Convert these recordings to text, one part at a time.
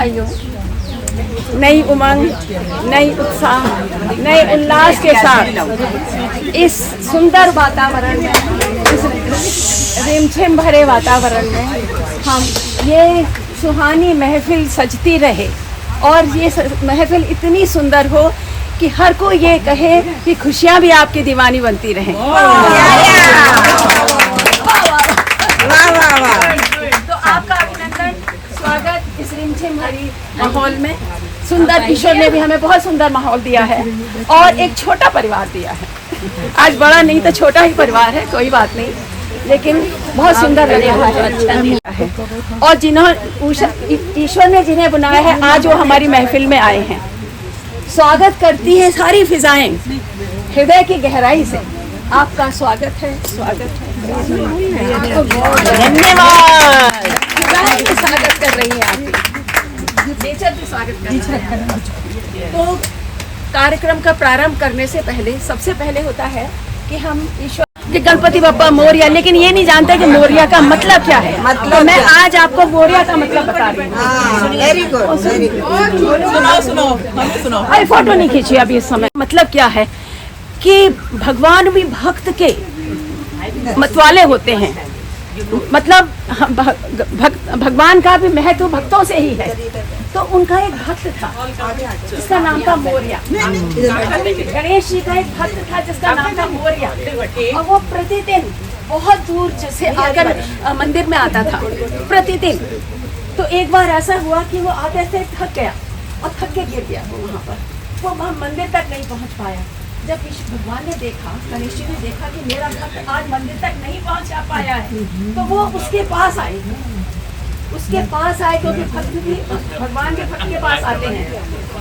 भाइयों, नई उमंग, नई उत्साह, नए उल्लास के साथ इस सुंदर वातावरण में, इस रिमझिम भरे वातावरण में हम ये सुहानी महफिल सजती रहे और ये महफिल इतनी सुंदर हो कि हर कोई ये कहे कि खुशियाँ भी आपकी दीवानी बनती रहें। तो आपका अभिनंदन, स्वागत इस रिमझिम भरी माहौल में। सुंदर, ईश्वर ने भी हमें बहुत सुंदर माहौल दिया है और एक छोटा परिवार दिया है। आज बड़ा नहीं तो छोटा ही परिवार है, कोई बात नहीं, लेकिन बहुत सुंदर लग रहा है, अच्छा है। और जिन्होंने ईश्वर ने जिन्हें बुलाया है, आज वो हमारी महफिल में आए हैं। स्वागत करती हैं सारी फिजाएं हृदय की गहराई से। आपका स्वागत है, स्वागत है, धन्यवाद। स्वागत कर रही है आपकी, नेचर भी स्वागत कर रहा है। तो कार्यक्रम का प्रारंभ करने से पहले सबसे पहले होता है कि हम ईश्वर कि गणपति बप्पा मोरिया, लेकिन ये नहीं जानते कि मोरिया का मतलब क्या है। मतलब तो मैं आज आपको मोरिया का मतलब बता रही हूँ। वेरी गुड, सुनो। अरे फोटो नहीं खींची अभी इस समय। मतलब क्या है कि भगवान भी भक्त के मतवाले होते हैं। मतलब भगवान का भी महत्व भक्तों से ही है। तो उनका एक भक्त था जिसका नाम था मोरिया। गणेश जी का एक भक्त था जिसका नाम था मोरिया, और वो प्रतिदिन बहुत दूर से आकर मंदिर में आता था प्रतिदिन। तो एक बार ऐसा हुआ कि वो आते से थक गया और थक के गिर गया। वो वहाँ मंदिर तक नहीं पहुँच पाया। जब भगवान ने देखा, गणेश जी ने देखा कि मेरा भक्त आज मंदिर तक नहीं पहुँच पाया है, तो वो उसके पास आए। क्योंकि भक्त भी भगवान के भक्त के पास आते हैं।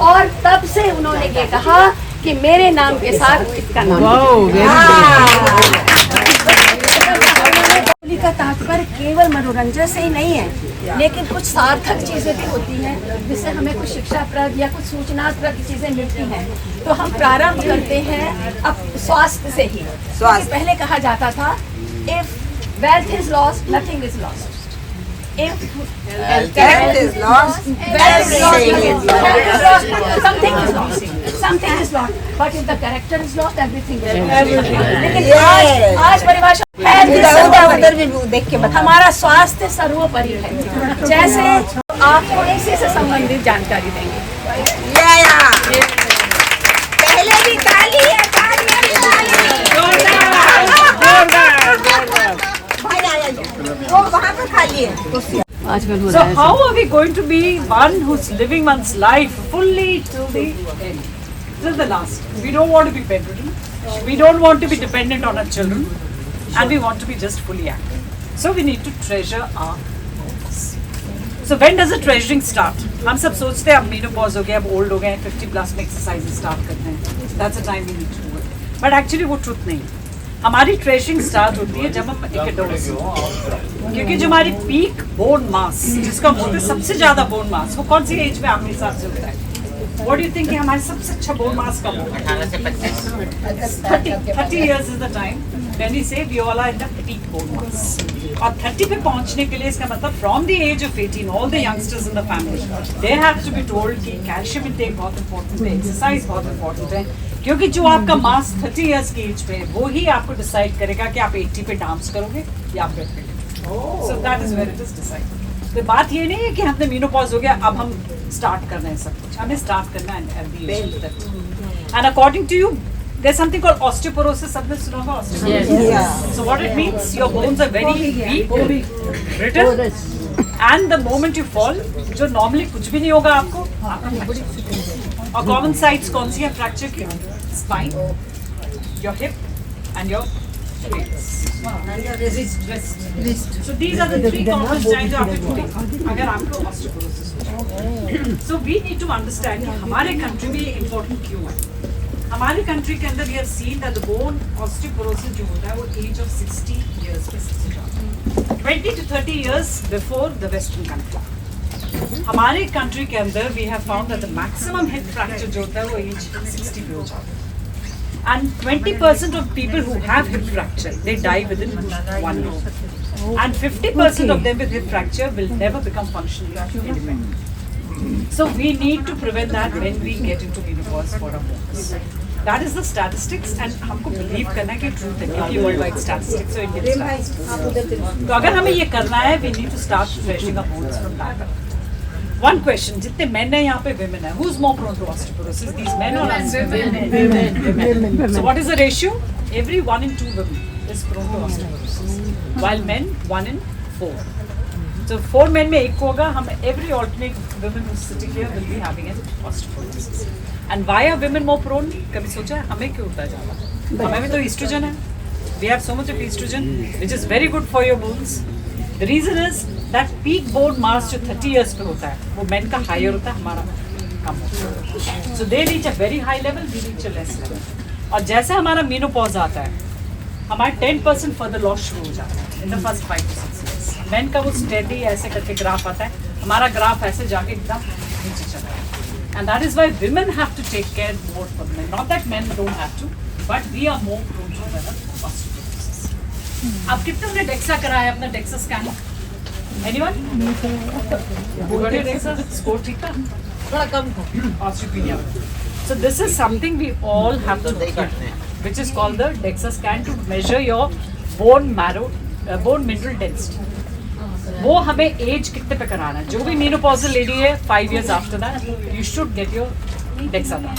और तब से उन्होंने ये कहा कि मेरे नाम के साथ इसका नाम। होली का तात्पर्य केवल मनोरंजन से ही नहीं है, लेकिन कुछ सार्थक चीजें भी होती हैं जिससे हमें कुछ शिक्षाप्रद या कुछ सूचनाप्रद चीजें मिलती हैं। तो हम प्रारंभ करते हैं अब स्वास्थ्य से ही। पहले कहा जाता था, if wealth is lost, nothing is lost. If health is lost, wealth is lost, something is lost. Something is lost. But if the character is lost, everything is lost. लेकिन आज परिभाषा देख के बता, हमारा स्वास्थ्य सर्वोपरि है। जैसे आपको इसी से संबंधित जानकारी देंगे। पहले भी ताली है, So how are we going to be one who's living one's life fully till the end, till the last? We don't want to be bedridden, we don't want to be dependent on our children, and we want to be just fully active. So we need to treasure our moments. So when does the treasuring start? हम सब सोचते हैं अब menopause हो गया, अब old हो गए, 50+ में exercises start करते हैं. That's the time we need to do it. But actually वो truth नहीं है। हमारी ट्रेजरिंग स्टार्ट होती है जब हम एक एडल्ट होते हैं, क्योंकि जो हमारी पीक बोन मास, जिसका बोलते हैं सबसे ज्यादा बोन मास, वो कौन सी एज में आपके हिसाब से होता है? What do you think कि हमारे सबसे अच्छा बोन मास कब होगा? 18 से 25। 30 years is the time when we say we all are in the peak bone mass. और 30 पे पहुंचने के लिए इसका मतलब from the age of 18, all the youngsters in the family, they have to be told कि कैल्शियम इंटेक बहुत important है, एक्सरसाइज बहुत important है, क्योंकि जो आपका मास 30 इयर्स की एज पे है, वो ही आपको डिसाइड करेगा कि आप 80 पे डांस करोगे या आप बेड पे। So that is where it is decided. तो बात ये नहीं है कि हमने मेनोपॉज हो गया अब हम स्टार्ट करना है सब कुछ, हमें स्टार्ट करना है। And according to you there's something called osteoporosis. सबने सुना होगा osteoporosis? Yes. So what it means, your bones are very weak, brittle, and the moment you fall, जो normally कुछ भी नहीं होगा आपको, और common sites कौन सी है fracture की? Spine, your hip, and your shoulders, and your wrist. So these are the three common signs after falling. अगर आपको osteoporosis हो, so we need to understand कि हमारे country में ये important क्यों है? हमारे कंट्री के अंदर we have seen that the bone osteoporosis जो होता है वो एज ऑफ 60 years पे सबसे ज़्यादा, 20 to 30 years before the western country. हमारे कंट्री के अंदर we have found that the maximum hip fracture जो होता है वो एज 60 पे हो जाता है, and 20% of people who have hip fracture they die within 1 year, and 50% of them with hip fracture will never become functionally independent. So we need to prevent that when we get into menopause for our moms. That is the statistics, and हमको believe करना है कि truth है, क्योंकि worldwide statistics और Indian statistics. तो अगर हमें ये करना है, we need to start refreshing our bones from that. One question: जितने men हैं यहाँ पे women हैं, who's more prone to osteoporosis? These men or us? Women. So what is the ratio? Every 1 in 2 women is prone to osteoporosis, while men 1 in 4. So 4 men में एक को होगा. हम every alternate women who's sitting here will be having an osteoporosis. And why are women more prone? कभी सोचा है हमें क्यों होता है ज़्यादा? हमें भी तो estrogen है. We have so much of estrogen, which is very good for your bones. The reason is that peak bone mass जो 30 years पे होता है, वो men का higher होता है, हमारा कम होता है. So they reach a very high level, we reach a less level. और जैसे हमारा menopause आता है, हमारा 10% further loss शुरू हो जाता है in the first 5 to 6 years. Men का वो steady ऐसे करके ग्राफ आता है, हमारा ग्राफ ऐसे जाके एकदम नीचे चला है. And that is why women have to take care more for men. Not that men don't have to, but we are more prone to develop osteoporosis. आप कितने ने DEXA कराया अपना DEXA scan? Anyone? Got your DEXA score ठीक था? थोड़ा कम था. Osteopenia. So this is something we all have to do, which is called the DEXA scan to measure your bone marrow, bone mineral density. वो हमें as कितने पे कराना है. जो भी मेनोपॉजल लेडी है 5 years after that you should get your DEXA done.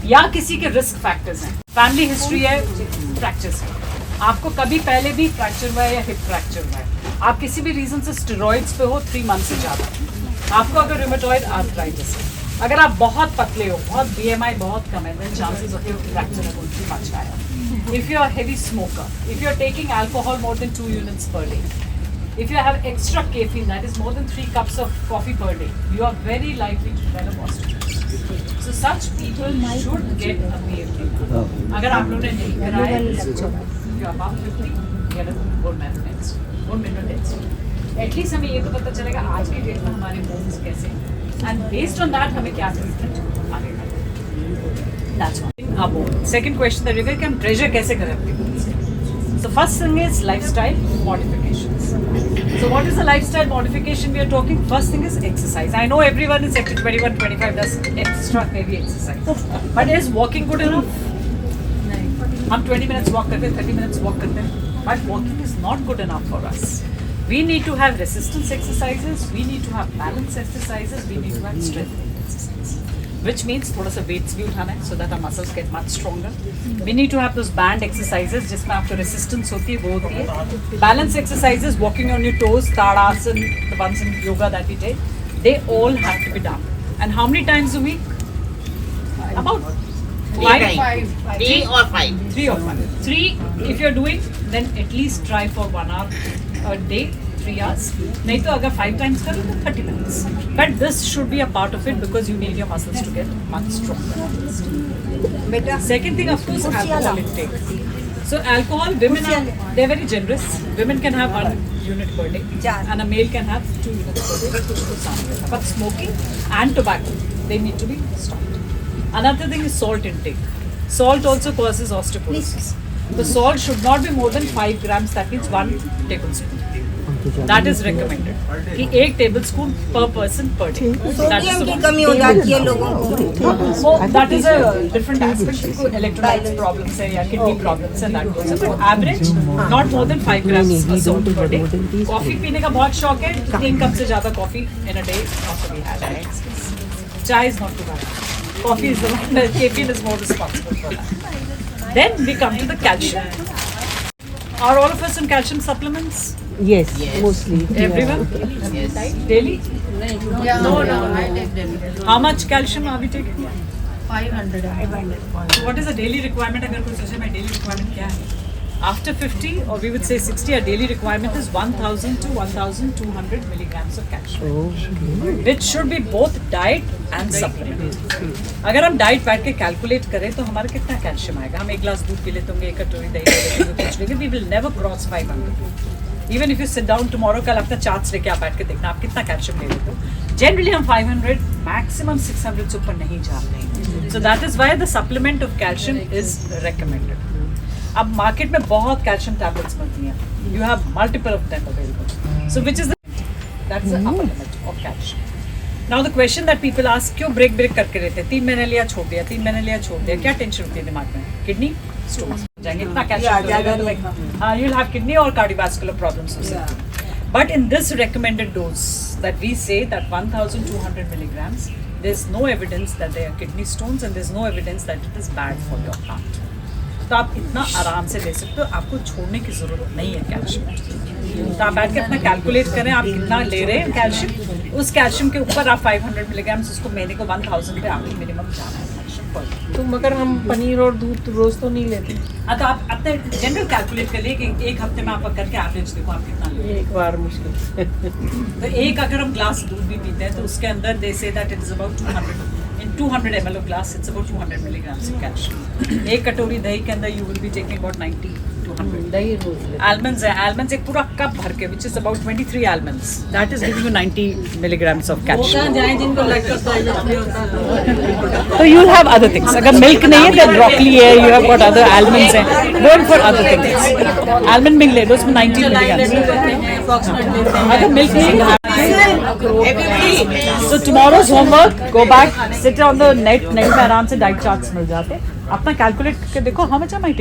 या किसी के रिस्क फैक्टर्स हैं, फैमिली हिस्ट्री है फ्रैक्चर्स की, आपको कभी पहले भी फ्रैक्चर हुआ है या हिप फ्रैक्चर हुआ है, आप किसी भी रीजन से स्टेरॉइड्स पे हो 3 months से ज़्यादा, आपको अगर रूमेटॉइड आर्थराइटिस है, अगर आप बहुत पतले हो, बहुत BMI बहुत कम है, then chances of your fracture are going to be much higher. If you are a heavy smoker, if you are taking alcohol more than 2 units per day, if you have extra caffeine, that is more than 3 cups of coffee per day, you are very likely to develop osteoporosis. So such people should get a PMD. अगर आप लोगों ने नहीं कराया, you are above 50, get a bone marrow density, bone mineral density. At least हमें ये तो पता चलेगा आज के डेट में हमारे bones कैसे हैं, and based on that हमें क्या treatment आगे करना. That's one. Our bone. Second question that you get कि हम treasure कैसे करें अपने bones के. So first thing is lifestyle modifications. So what is the lifestyle modification we are talking? First thing is exercise. I know everyone is 21, 25 does extra heavy exercise. But is walking good enough? हम 20 minutes walk करते हैं, 30 minutes walk करते हैं. But walking is not good enough for us. We need to have resistance exercises. We need to have balance exercises. We need to have strengthening exercises. Which means थोड़ा सा weights भी उठाना है so that our muscles get much stronger. We need to have those band exercises जिसमें आपको resistance होती है, वो होती है. Balance exercises, walking on your toes, Tadasana, the ones in yoga that we take, they all have to be done. And how many times a week? About 5. 3 or 5. 3 or 5. 3 if you're doing, then at least try for 1 hour a day. 3 hours. नहीं तो अगर 5 times करो तो 30 minutes. But this should be a part of it because you need your muscles to get much stronger. Second thing, of course, alcohol intake. So alcohol, women are they're very generous. Women can have 1 unit per day, and a male can have 2 units per day. But smoking and tobacco, they need to be stopped. Another thing is salt intake. Salt also causes osteoporosis. The salt should not be more than 5 grams. That means 1 tablespoon. That is recommended. कि 1 tablespoon per person per day. Sodium की कमी हो जाती है लोगों को. So that is a different aspect. Electrolytes problems है या kidney problems है that goes. But average not more than 5 grams of salt per day. Coffee पीने का बहुत शौक है. 3 cup से ज़्यादा coffee in a day not to be had. Chai is not too bad. Coffee is the one. Caffeine is more responsible for that. Then we come to the calcium. Are all of us on calcium supplements? Yes, mostly. Everyone? Yes. Daily? No, I take them. How much calcium are we taking? 500. So what is the daily requirement? अगर कोई सोचे मैं daily requirement क्या है? After 50 or we would say 60, our daily requirement is 1000 to 1200 milligrams of calcium, which should be both diet and supplement. अगर हम diet बैठ के कैलकुलेट करें तो हमारा कितना कैल्शियम आएगा? हम 1 गिलास दूध पी लेते होंगे, 1 कटोरी दही ले लेते होंगे, कुछ लेंगे, we will never cross 500. Even if you sit down tomorrow, कल अपना चार्ट्स लेके आप बैठ के देखना आप कितना कैल्शियम ले लेते हो. Generally हम 500, maximum 600 से ऊपर नहीं जा रहे. So that is why the supplement of calcium is recommended. अब मार्केट में बहुत कैल्शियम टैबलेट्स मिलती हैं. You have multiple of them available. So which is the that's the upper limit of calcium. Now the question that people ask, क्यों break करके रहते हैं? 3 महीने लिया छोड़ दिया, 3 महीने लिया छोड़ दिया, क्या टेंशन होती है दिमाग में? किडनी स्टोन जाएंगे, इतना कैल्शियम, हाँ, यू विल हैव किडनी और कार्डियोवास्कुलर प्रॉब्लम्स हो सकती हैं. But in this recommended dose that we say that 1200 milligrams, there's no evidence that they are kidney stones and there's no evidence that it is bad for your heart. तो आप इतना आराम से ले सकते हो, आपको छोड़ने की ज़रूरत नहीं है कैल्शियम. तो आप बैठ के अपना कैलकुलेट करें आप कितना ले रहे हैं कैल्शियम, उस कैल्शियम के ऊपर आप 500 मिलीग्राम्स उसको महीने को 1000 पे आपको मिनिमम जाना है कैल्शियम पर. तो मगर हम पनीर और दूध तो रोज तो नहीं लेते. हाँ, तो आप अपने जनरल कैलकुलेट करिए कि एक हफ्ते में आप करके एवरेज देखो आप कितना ले रहे एक बार मुश्किल. हैं. तो एक अगर हम ग्लास दूध भी पीते हैं तो उसके अंदर दे से that it is about 200 ml of glass, it's about 200 milligrams of calcium. एक कटोरी दही के अंदर you will be taking about 90 to 100. दही रोज लेते. Almonds है, almonds एक पूरा कप भर के, which is about 23 almonds. That is giving you 90 milligrams of calcium. जाए जिनको लैक्टोज होता है. So you'll have other things. अगर milk नहीं है, then broccoli है, you have got other almonds हैं. Go in for other things. Almond milk ले लो, उसमें 90 milligrams. अगर milk नहीं है, so tomorrow's homework, go back, sit on the net में आराम से डाइट चार्ट्स मिल जाते हैं. अपना कैलकुलेट करके देखो how much am I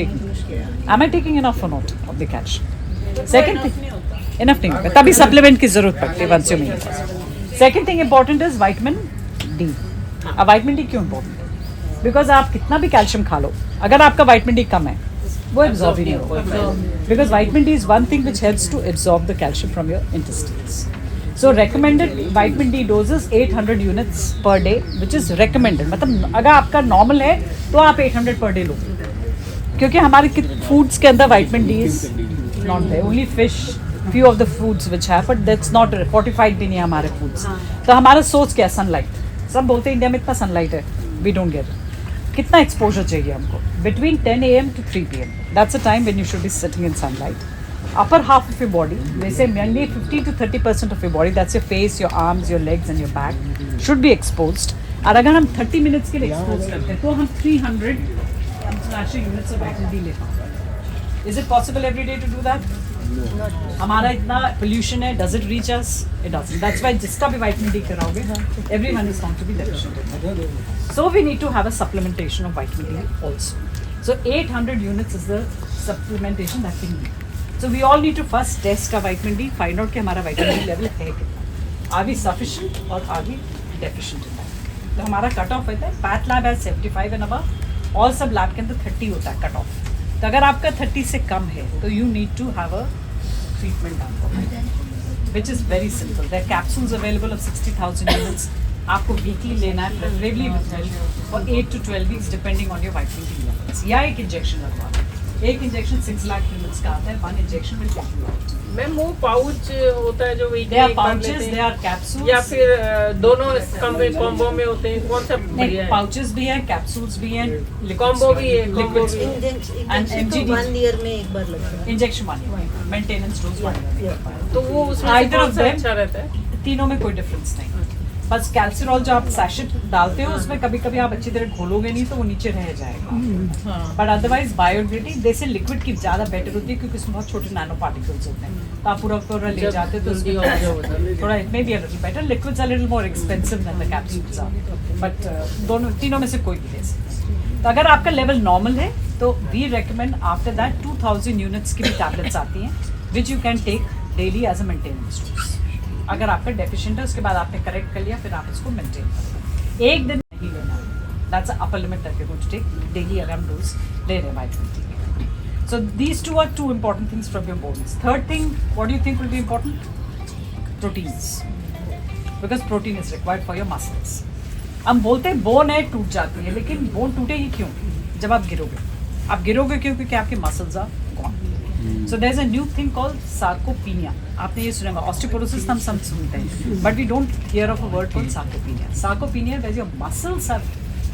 taking enough or not of the calcium. Second thing, enough नहीं होगा, तभी सप्लीमेंट की जरूरत पड़ती है once you make it. Second thing important is vitamin D. अब vitamin D क्यों important है? Because आप कितना भी कैल्शियम खा लो, अगर आपका vitamin D कम है, वो absorb ही नहीं होगा. Because vitamin D is one thing which helps to absorb the calcium from your intestines. So recommended vitamin D doses 800 units per day, which is recommended. मतलब अगर आपका normal है तो आप 800 per day लो, क्योंकि हमारे foods के अंदर vitamin D is not there. Only fish, few of the foods which have, but that's not fortified भी नहीं है हमारे foods. तो हमारा source क्या है? Sunlight. सब बोलते हैं इंडिया में इतना sunlight है, we don't get it. कितना exposure चाहिए हमको? Between 10 AM to 3 PM. That's the time when you should be sitting in sunlight. Upper half of your body, they say mainly 50 to 30% of your body, that's your face, your arms, your legs and your back, should be exposed. और अगर हम 30 minutes के लिए expose करते हैं तो हम 300 international units of vitamin D लेते हैं. Is it possible every day to do that? हमारा इतना pollution है, does it reach us? It doesn't. That's why जिसका भी vitamin D कराओगे, everyone is found to be deficient. So we need to have a supplementation of vitamin D also. So 800 units is the supplementation that we need. So we all need to first test our vitamin D, find out कि हमारा vitamin D level है कितना. Are we sufficient or are we deficient in that? तो हमारा cut off होता है, path lab है 75 and above, और सब लैब के अंदर 30 होता है कट ऑफ. तो अगर आपका 30 से कम है तो you need to have a treatment done for it, which is very simple. There are capsules available of 60,000 units. आपको वीकली लेना है, preferably with milk, for 8 to 12 weeks depending on your vitamin D levels. या एक injection लगवा लो. एक injection 6 lakh units का आता है, one injection will take you out. Ma'am वो पाउच होता है जो they are pouches, they are capsules, या फिर दोनों कॉम्बो में होते हैं? कौन सा बढ़िया है? पाउचेस भी हैं, कैप्सूल्स भी हैं, कॉम्बो भी है. लिक्विड्स भी. And MGD 1 year में एक बार लगता है. Injection 1 year, maintenance dose 1 year. तो वो उसमें Either कौन of सा them. अच्छा रहता है? तीनों में कोई डिफरेंस नहीं. बस कैल्सिरॉल जो आप सैशेट डालते हो उसमें कभी कभी आप अच्छी तरह घोलोगे नहीं तो वो नीचे रह जाएगा. बट अदरवाइज बायोग्रेडी जैसे लिक्विड की ज़्यादा बेटर होती है क्योंकि उसमें बहुत छोटे नैनो पार्टिकल्स होते हैं. तो आप पूरा ले जाते हो तो उसमें थोड़ा it may be a little better. Liquids are little more expensive than the capsules are, but दोनों तीनों में से कोई भी ले सकते हैं. तो अगर आपका लेवल नॉर्मल है तो we recommend after that 2000 units की भी टैबलेट्स आती हैं which you can take daily as a maintenance dose. अगर आपका डेफिशिएंट है उसके बाद आपने करेक्ट कर लिया फिर आप इसको मेंटेन करें. एक दिन नहीं लेना, that's upper limit that you going to take daily अगर हम डोज ले रहे हैं vitamin D. So these two are two important things from your bones. Third thing, what do you think will be important? Proteins, because protein is required for your muscles. हम बोलते हैं bone है टूट जाती है, लेकिन बोन टूटेगी क्यों? जब आप गिरोगे. आप गिरोगे क्यों? क्योंकि आपके muscles are gone. So there's a new thing called sarcopenia. आपने ये सुना होगा. Osteoporosis हम सब सुनते हैं, but we don't hear of a word called sarcopenia. Sarcopenia where your muscles have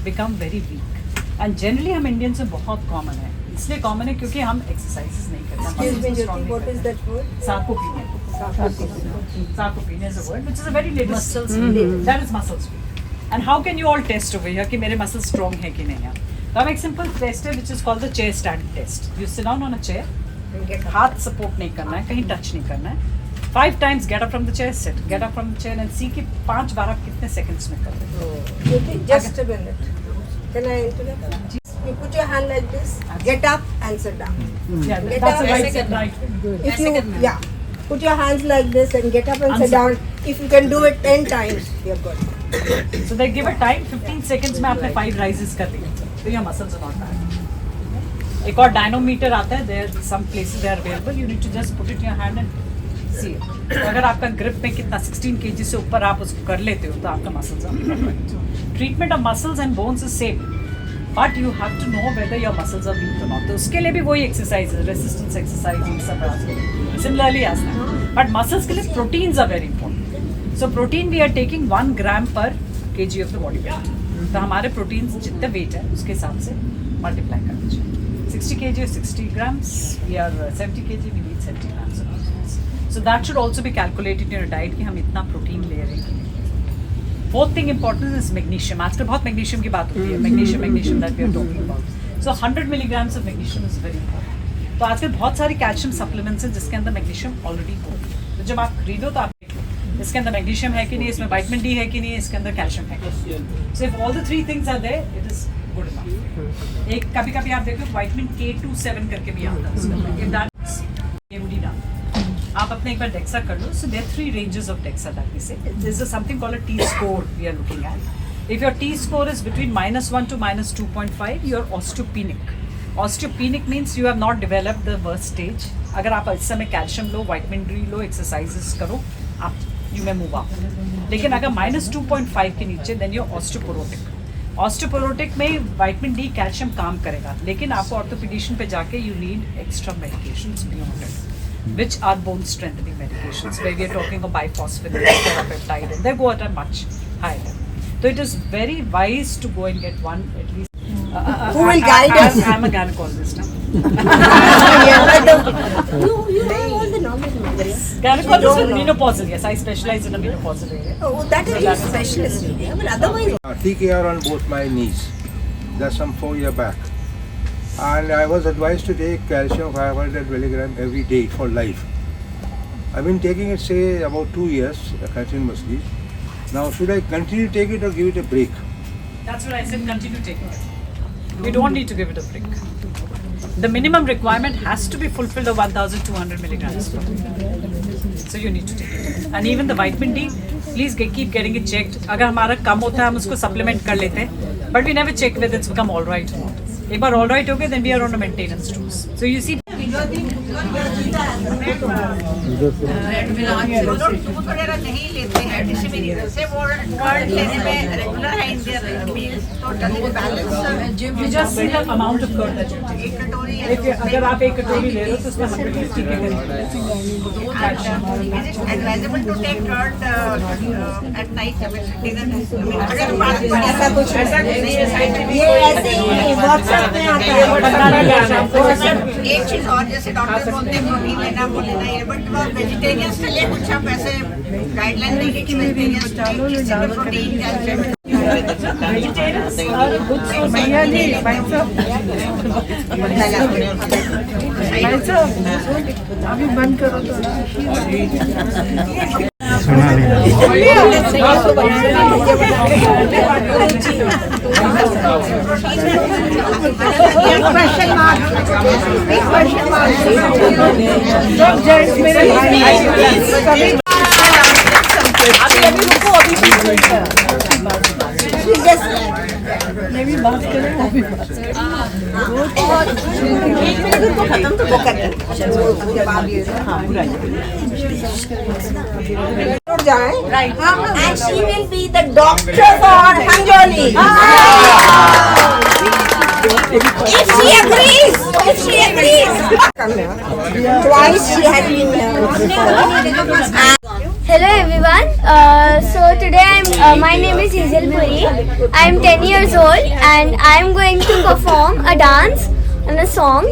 become very weak. And generally हम Indians में बहुत common है. इसलिए common है क्योंकि हम exercises नहीं करते. Excuse me, Jyoti, what is that word? Sarcopenia. Sarcopenia is a word which is a very latest. Muscles. That is muscles. And how can you all test over here कि मेरे muscles strong है कि नहीं है? तो हम एक simple test है which is called the chair stand test. You sit down on a chair. हाथ सपोर्ट नहीं करना है, कहीं टच नहीं करना है. 5 times get up from the chair, sit, get up from the chair and see कि 5 बार आप कितने seconds में कर रहे हो. Okay, just a minute. Can I interrupt? You put your hand like this, get up and sit down. Yeah, Get that's up. a right step, right. If you, yeah, put your hands like this and get up and sit down. If you can do it 10 times, you're good. So they give a time 15 seconds में आपने 5 rises कर दिए. So your muscles are not bad. एक और dynamometer आता है. There some places they are available. You need to just put it in your hand and see it. तो अगर आपका grip में कितना 16 kg से ऊपर आप उसको कर लेते हो तो आपका muscles are perfect. Treatment of muscles and bones is same. But you have to know whether your muscles are weak or not. तो उसके लिए भी वही exercise है, resistance exercise ये सब है. Similarly as that. But muscles के लिए proteins are very important. So protein we are taking 1 gram per kg of the body weight. तो हमारे proteins जितने weight है उसके हिसाब से multiply करना चाहिए. 60 kg is 60 grams. We are 70 kg we need 70 grams of proteins. So that should also be calculated in your diet कि हम इतना protein ले रहे हैं. Fourth thing important is magnesium. आजकल बहुत magnesium की बात होती है. Magnesium that we are talking about. So 100 milligrams of magnesium is very important. तो आजकल बहुत सारी calcium supplements हैं जिसके अंदर magnesium already हो. तो जब आप खरीदो तो आप देखो इसके अंदर magnesium है कि नहीं, इसमें vitamin D है कि नहीं, इसके अंदर calcium है कि नहीं. So if all the 3 things are there, it is good enough. एक कभी-कभी आप देखो vitamin K27 करके भी आता है उसके अंदर. If that's AMD done. आप अपने एक बार DEXA कर लो. So there are 3 ranges of DEXA that we say. There is something called a T-score we are looking at. If your T-score is between -1 to -2.5, you are osteopenic. Osteopenic means you have not developed the worst stage. अगर आप इस समय calcium लो, vitamin D लो, exercises करो, आप you may move up. लेकिन अगर -2.5 के नीचे देन यू ऑस्टियोपोरोटिक. ऑस्टियोपोरोटिक में विटामिन डी कैल्शियम काम करेगा, लेकिन आपको ऑर्थोपेडिशियन पे जाके you need extra medications beyond it. Which are bone strengthening medications, where we are talking of biphosphonate, peptide, and they go at a much higher level. So it is very wise to go and get one at least. Who will guide us? I'm a gynecologist now. You have all the knowledge. Gynecologist with menopausal, yes, I specialize in the menopausal area. Oh, that is your specialist. But otherwise, TKR on both my knees. That's some 4 years back. And I was advised to take calcium 500 milligram every day for life. I've been taking it say about 2 years continuously. Now should I continue to take it or give it a break? That's what I said, continue taking it. We don't need to give it a break. The minimum requirement has to be fulfilled of 1200 milligrams per day. So you need to take it. And even the vitamin D, please keep getting it checked. अगर हमारा कम होता है हम उसको supplement कर लेते हैं. But we never check whether it's become all right or not. एक बार all right हो गया, then we are on a maintenance dose. So you see. दूध वगैरह नहीं लेते हैं किसी भी रीजन से, वो कर्ड लेने में रेगुलर है Indian meal totally balance. You just see the amount of curd that you take. एक कटोरी अगर आप एक कटोरी ले रहे हो तो उसमें 150 के करीब advisable to take curd at night अगर ऐसा कुछ ये ऐसे ही WhatsApp में आता है. एक चीज और, जैसे डॉक्टर बोलते हैं प्रोटीन लेना वो लेना है, बट वेजिटेरियंस के लिए कुछ आप ऐसे गाइडलाइन देंगे कि वेजिटेरियंस में protein calcium Vegetarians are a good source. अभी बंद करो तो. Question mark. Big question mark. Some gents मेरे भाई. अभी रुको, अभी बात करें. अभी बात करें. एक मिनट को खत्म तो वो कर जाए. Right. And she will be the doctor for Hanjoli. If she agrees. Twice she had been here. Hello everyone. So today my name is Hazel Puri. I am 10 years old and I am going to perform a dance and a song.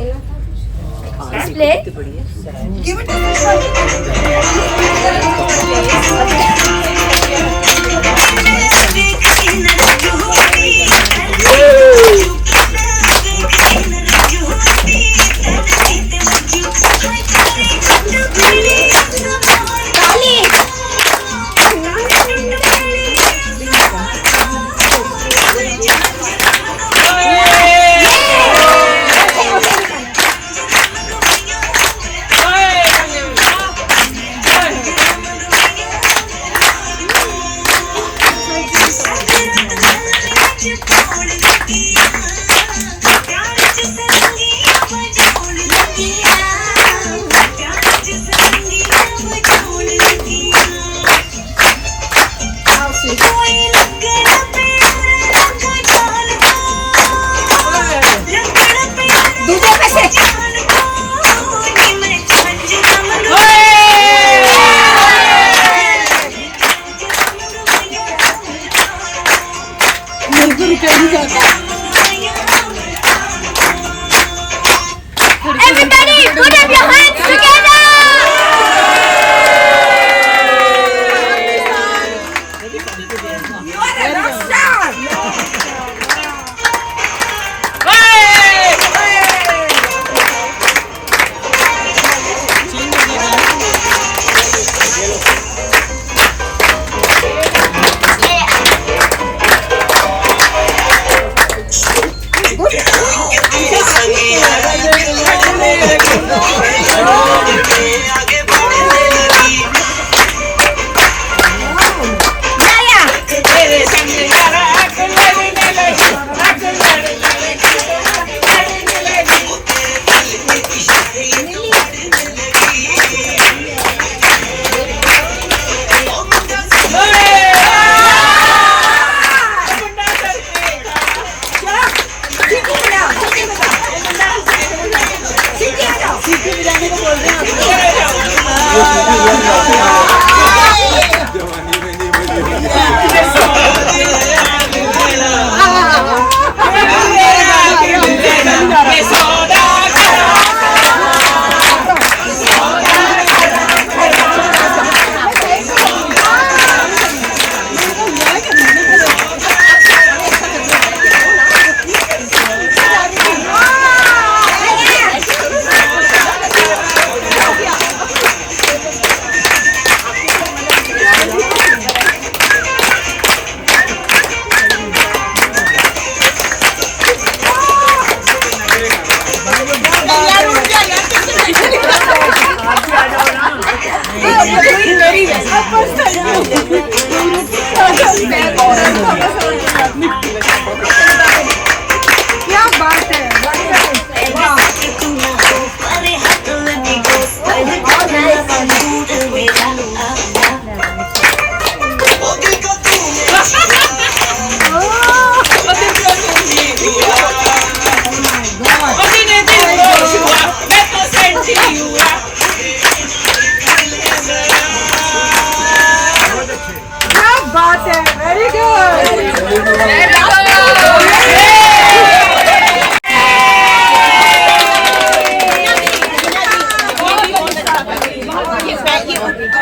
Display. Give it a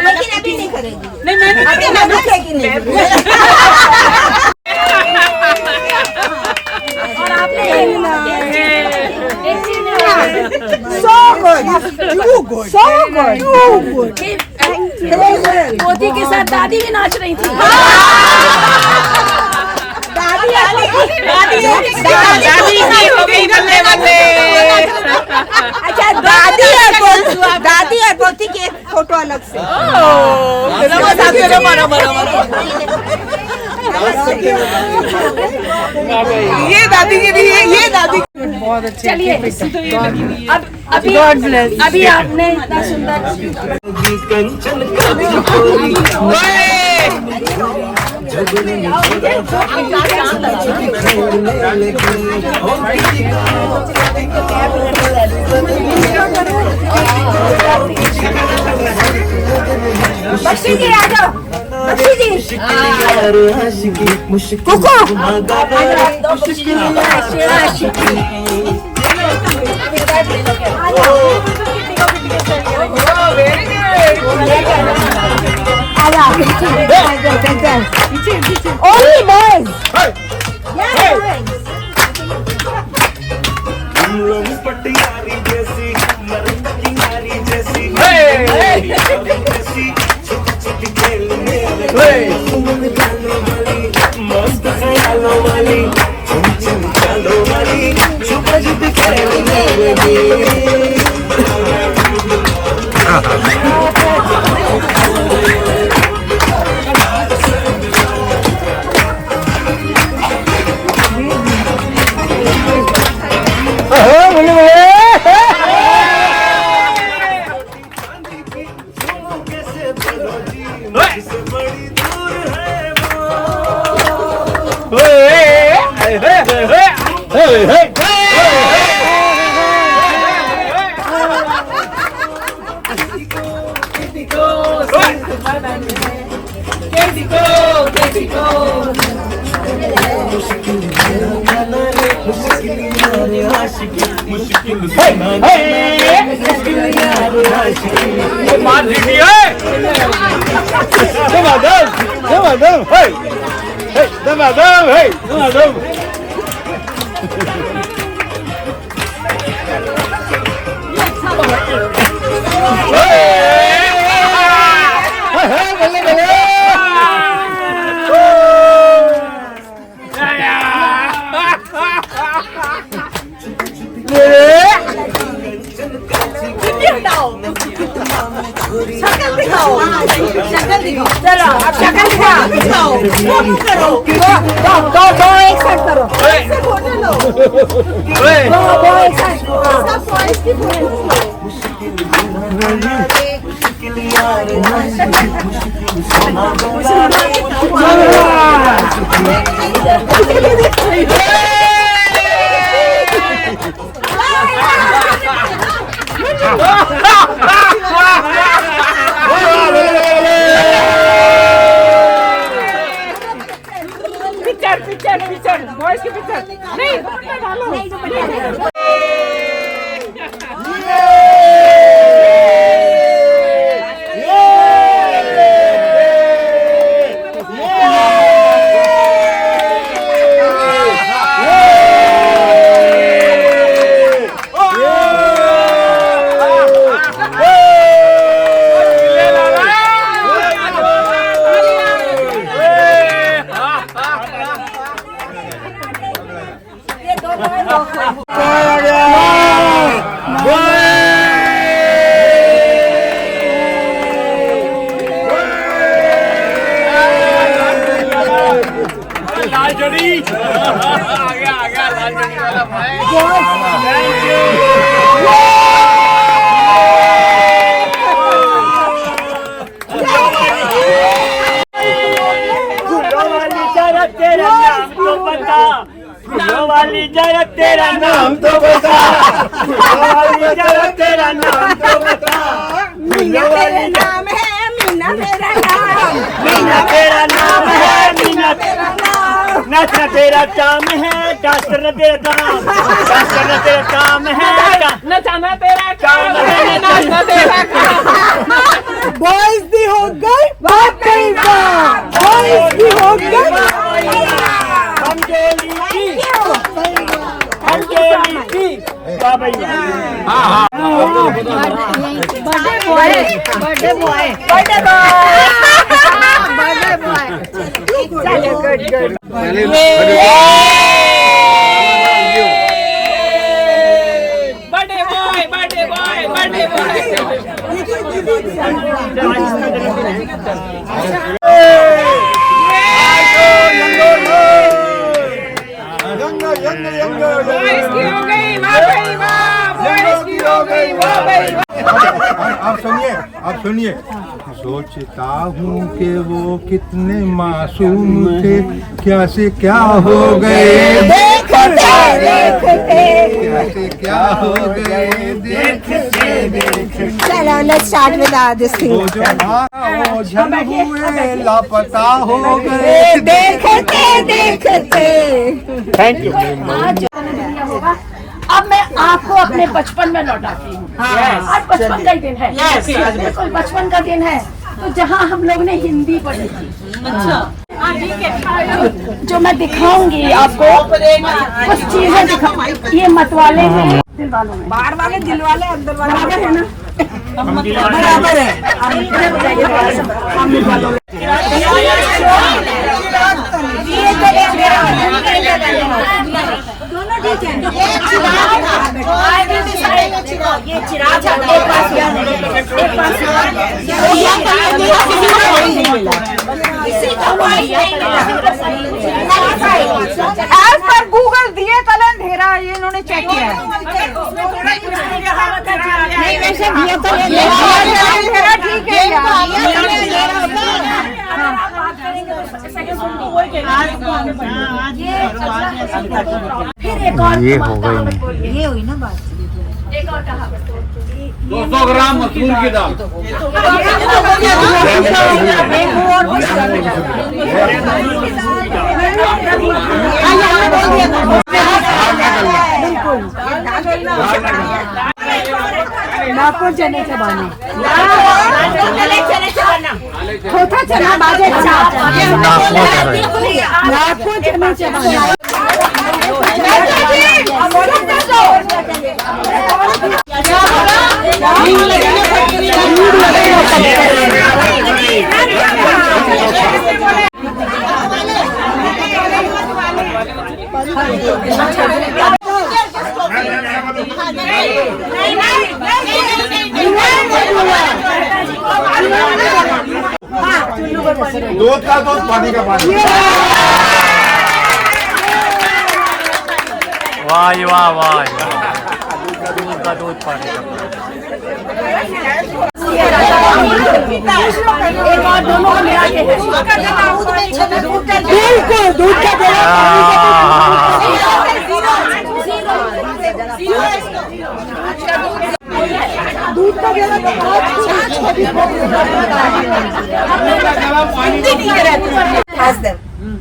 लेकिन अभी नहीं करेगी। अभी मैं रुकेगी नहीं। So good. Too good. So good. Too good. Modi के साथ दादी भी नाच रही थी। दादी हो गई बल्ले बल्ले। अच्छा दादी और पोती की एक फोटो अलग से। ये दादी के लिए, ये दादी बहुत अच्छे। चलिए अब अभी आपने इतना सुंदर बख्शी जी आ जाओ। बख्शी जी कुकू only boys. पटियारी जैसी नारी जैसी छुपी खेलने मस्त ख्यालों वाली चालों वाली छुपा छुपी खेलने पिक्चर बॉयज की पिक्चर नहीं दुपट्टा डालो वाली जरा तेरा नाम तो बता, वाली जरा तेरा नाम तो बता। मीना तेरा नाम है, मीना तेरा नाम, मीना तेरा नाम है, मीना तेरा नाम। नाचना तेरा काम है, डांस करना तेरा काम, डांस करना तेरा काम है, नचाना तेरा काम है, नाचना तेरा काम। बॉयज भी हो गए वाकई वाह, बॉयज भी हो गए। हम जोली की, हम जोली की, वाह भैया। Birthday boy birthday boy birthday boy चलो good good birthday boy birthday boy birthday आप सुनिए सोचता हूँ कि वो कितने मासूम थे, क्या से क्या हो गए देखते क्या से क्या हो गए देखते देखते। चलो let's start with this thing. वो जो ओझल हुए लापता हो गए देखते देखते। Thank you. अब मैं आपको अपने बचपन में लौटाती हूँ। आज बचपन का ही दिन है। बिल्कुल बचपन का दिन है। तो जहाँ हम लोग ने हिंदी पढ़ी थी, जो मैं दिखाऊंगी आपको कुछ चीजें दिखा। ये मतवाले हैं दिल वालों में, बाहर वाले दिल वाले अंदर वाले बराबर है ना? बराबर है। ये चिराग एक पास एज पर गूगल दिए तले अंधेरा, ये इन्होंने चेक किया है। नहीं वैसे दिया तो अंधेरा ठीक है फिर एक और ये हो गई, ये हुई ना बात। एक और कहावत 200 ग्राम मसूर की दाल। नागपुर चने चबाना, खोथा चना बाजे नागपुर चने चबाना। दूध का दूध, पानी का पानी। वाह वाह वाह, दूध का दूध, पानी का एक और दोनों को मिला के बिल्कुल दूध का दूध का जरा तो बहुत छोटी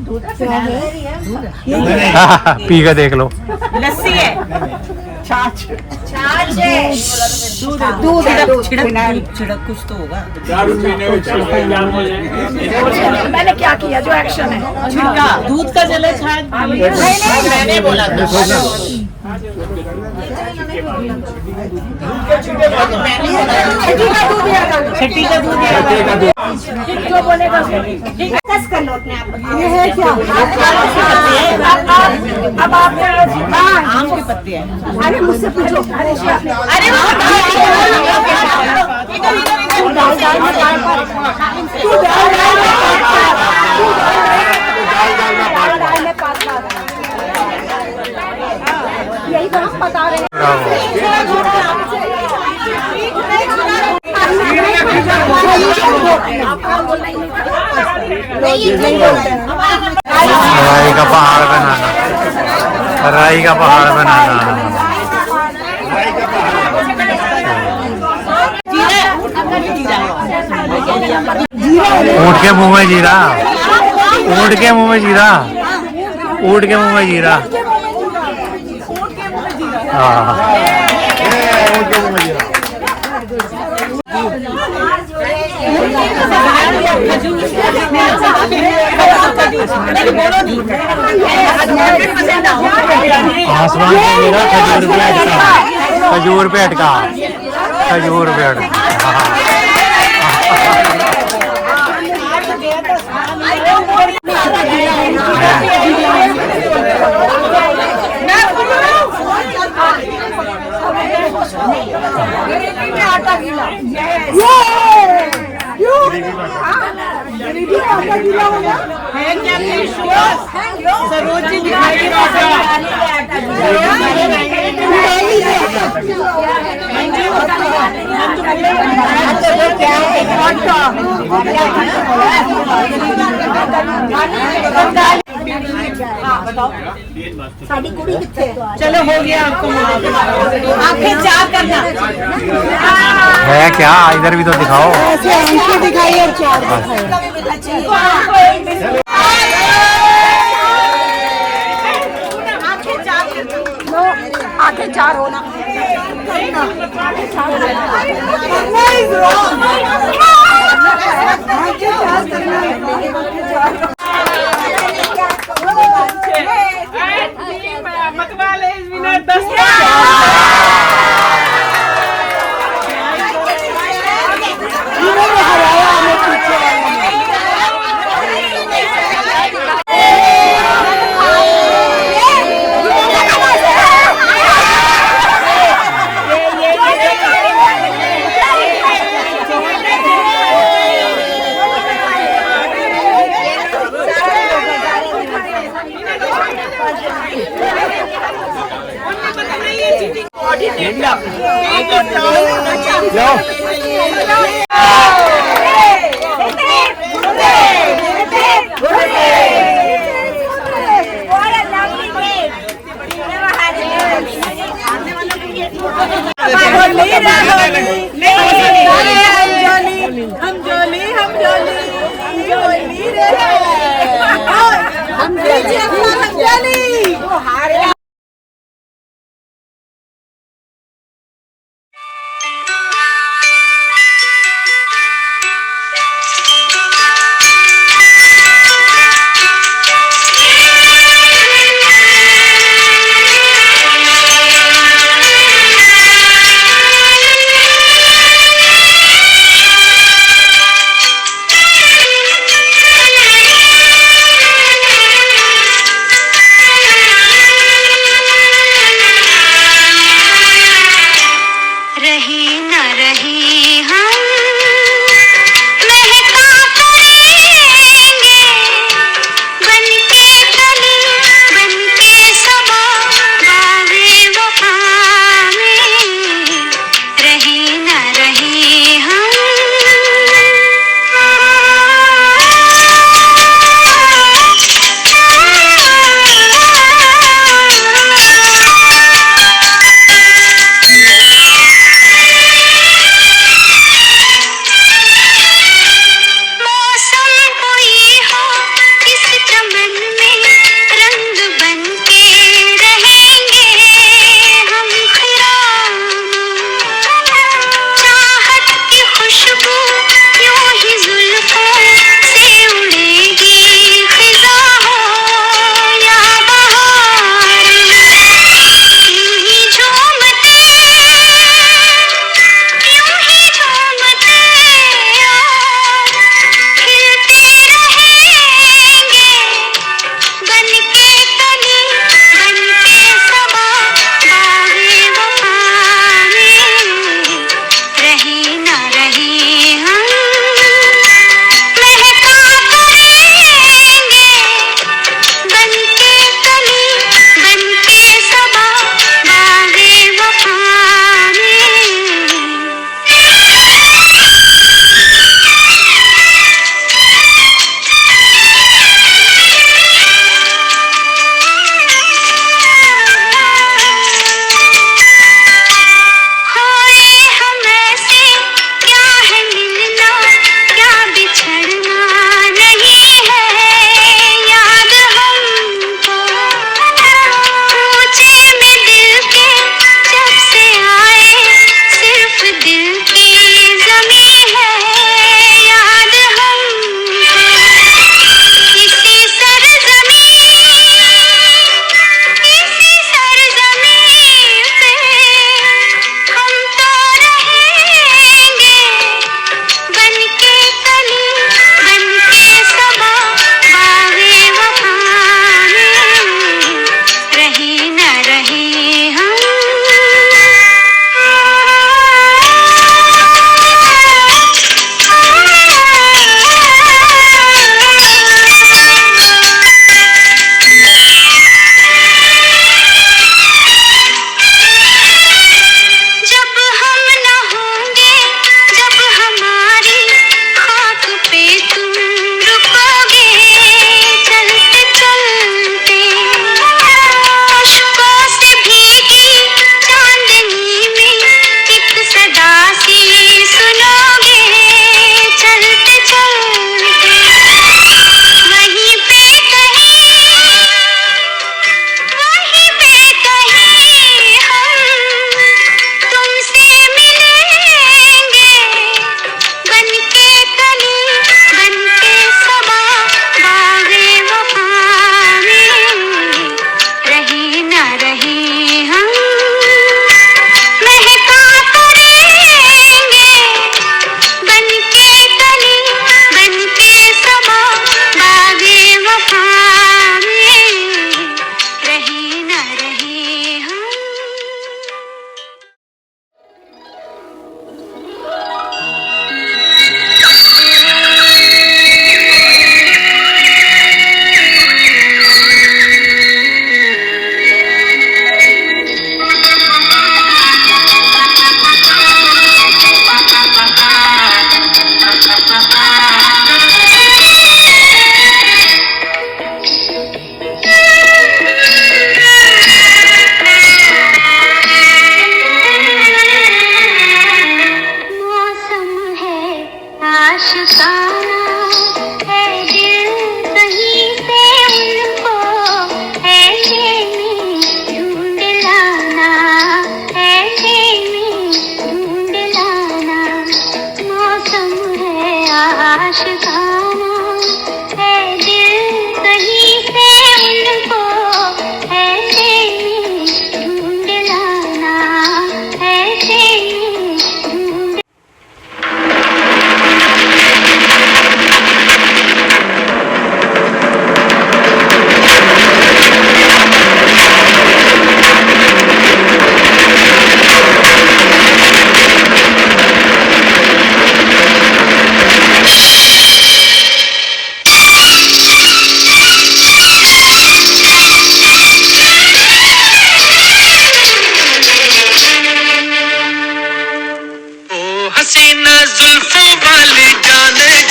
दूध पी के देख लो। लस्सी है, छाछ है, दूध है, छिड़क कुछ तो होगा। मैंने क्या किया जो एक्शन है? छिड़का दूध का जल है शायद। मैंने बोला था छठी का दूध जो बोलेगा कस कर लो अपने आप को। ये है क्या? अब आपने आम के पत्ते हैं। अरे मुझसे पूछो। अरे यही तो हम बता रहे हैं। राई का पहाड़ बनाना, राई का पहाड़ बनाना। ऊँट के मुंह में जीरा, ऊँट के मुंह में जीरा, ऊँट के मुंह में जीरा। हाँ, ऊँट के मुंह में जीरा। आसमान से मेरा खजूर पे अटका, खजूर पे अटका। आटा गीला सरोजी दिखाई दे रहा साड़ी कुड़ी कितने? चलो हो गया आपको। आंखें चार करना है क्या? इधर भी तो दिखाओ। ऐसे आंखें दिखाई और चार आंखें चार होना। मतवाले इस विनर 10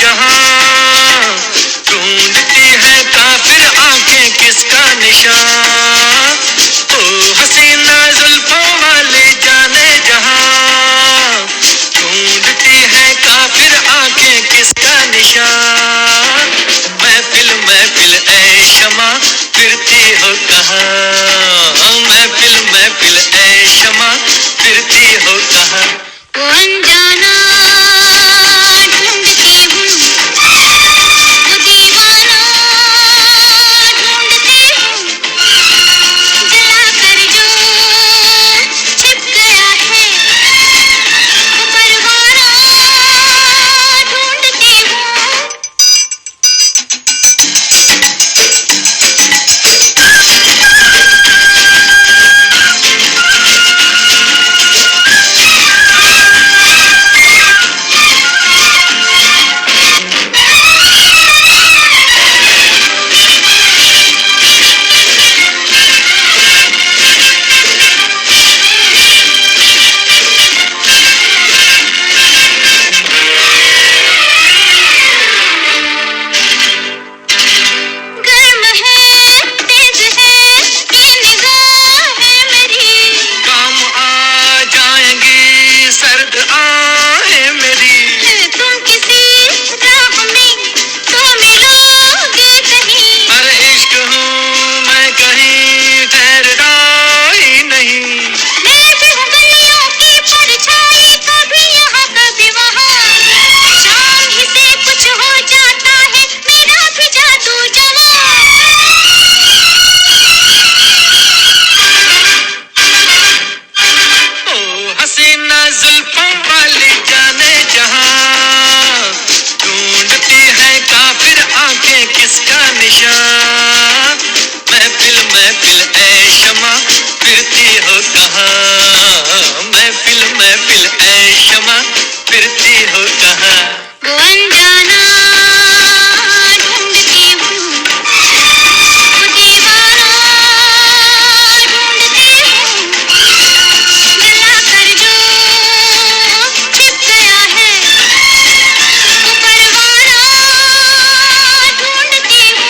जहां, ढूंढती है काफिर आंखें किसका निशान। ओ हसीना जुल्फों वाली जाने जहां, ढूंढती है काफिर आंखें किसका निशान। महफिल महफिल ऐ शमा फिरती हो कहाँ, महफिल महफिल ऐ शमा फिरती हो कहाँ। वो अनजाना ढूंढती हूँ, वो दीवाना ढूंढती हूँ, जला कर जो छिप गया है, वो परवाना ढूंढती हूँ। गर्म है तेज है ये निगाहें मेरी, काम आ जाएंगी सर्द आहें मेरी। तुम किसी राह में तो मिलोगे कहीं, अरे इश्क हूँ मैं कहीं ठहरता ही नहीं। मैं भी हूँ गलियों की परछाई, कभी यहाँ कभी वहाँ, शाम ही से कुछ हो जाता है मेरा भी जादू जवां। ओ हसीना जुल्फों वाली जाने जहां, ढूंढती है काफिर आंखें किसका निशान। महफिल महफिल ऐ शमा फिरती हो कहाँ, महफिल महफिल ऐ शमा फिरती हो कहाँ। वो अनजाना ढूंढती हूँ, वो दीवाना ढूंढती हूँ, जला कर जो छिप गया है, वो परवाना ढूंढती हूँ।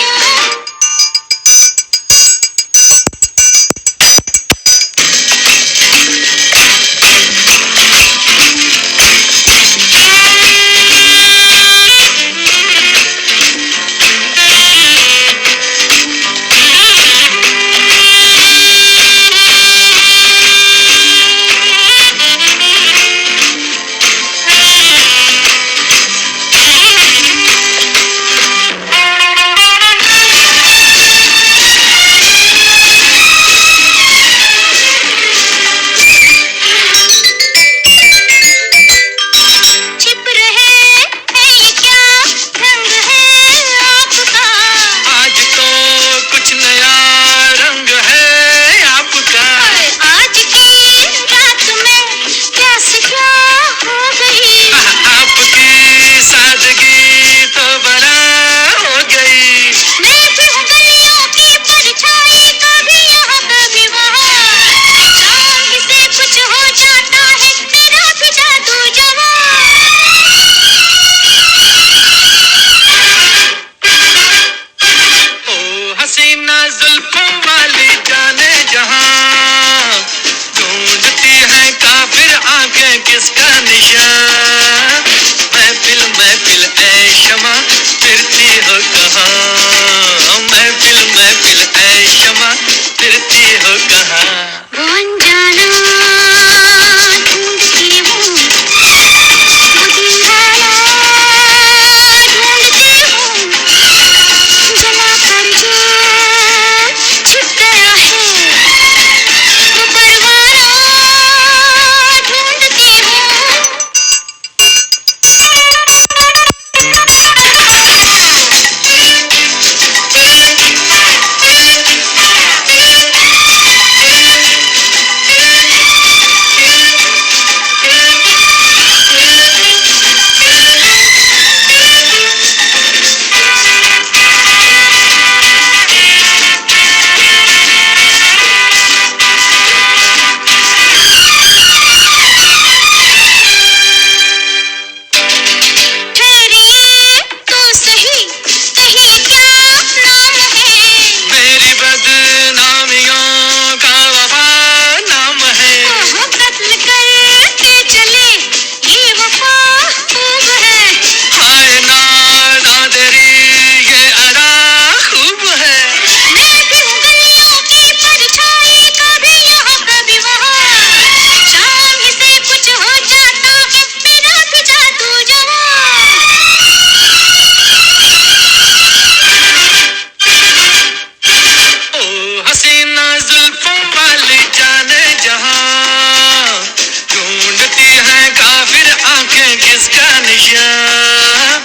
किसका निशान।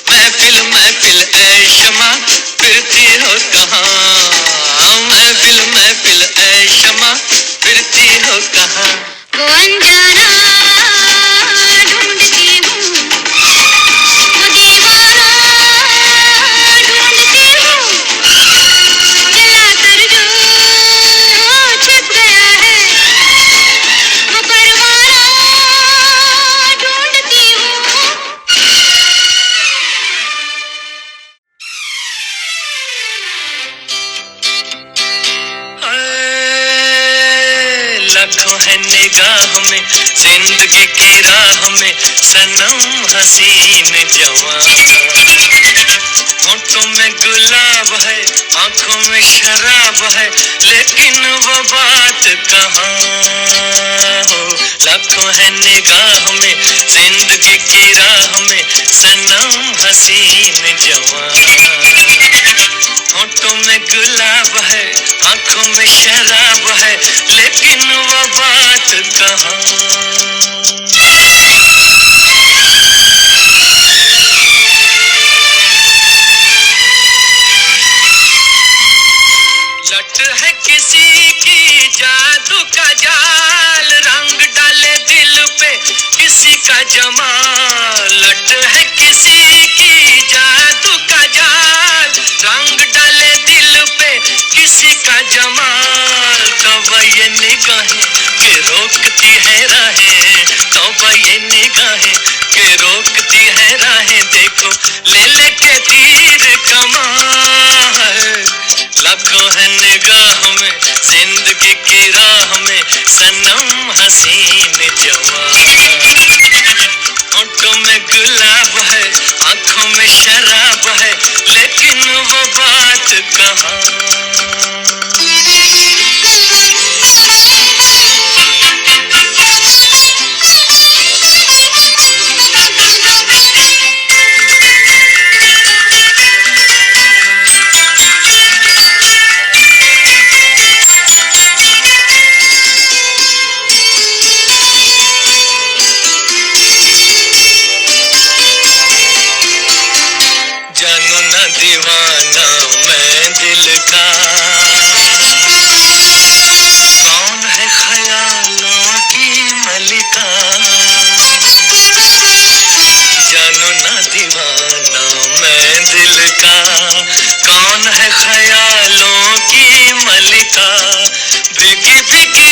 महफिल महफिल ऐ शमा फिरती हो कहाँ। महफिल महफिल ऐ शमा फिरती हो कहाँ। वो अनजाना ढूंढती हूँ, वो दीवाना ढूंढती हूँ, जला कर जो छिप गया है, वो परवाना ढूंढती हूँ। लाखों है निगाहों में जिंदगी की राह में सनम हसीन जवां। होठों में गुलाब है आंखों में शराब है लेकिन वो बात कहाँ हो। लाखों है निगाहों में जिंदगी की राह में सनम हसीन जवां। होठों में गुलाब है आंखों में शराब है लेकिन वो बात कहाँ। लट है किसी की जादू का जाल रंग डाले दिल पे किसी का जमाल। लट है किसी की जादू का जाल रंग डाले दिल पे किसी का जमाल। तौबा ये निगाहें के रोकती है राहें, तौबा ये निगाहें के रोकती है राहें, देखो ले लेके तीर कमान। लाखों है निगाहों में जिंदगी की राह में सनम हसीन जवां। होठों में गुलाब है आंखों में शराब है लेकिन वो बात कहाँ। जानू ना दीवाना मैं दिल का, कौन है ख्यालों की मलिका। जानू ना दीवाना मैं दिल का, कौन है ख्यालों की मलिका। भीगी भीगी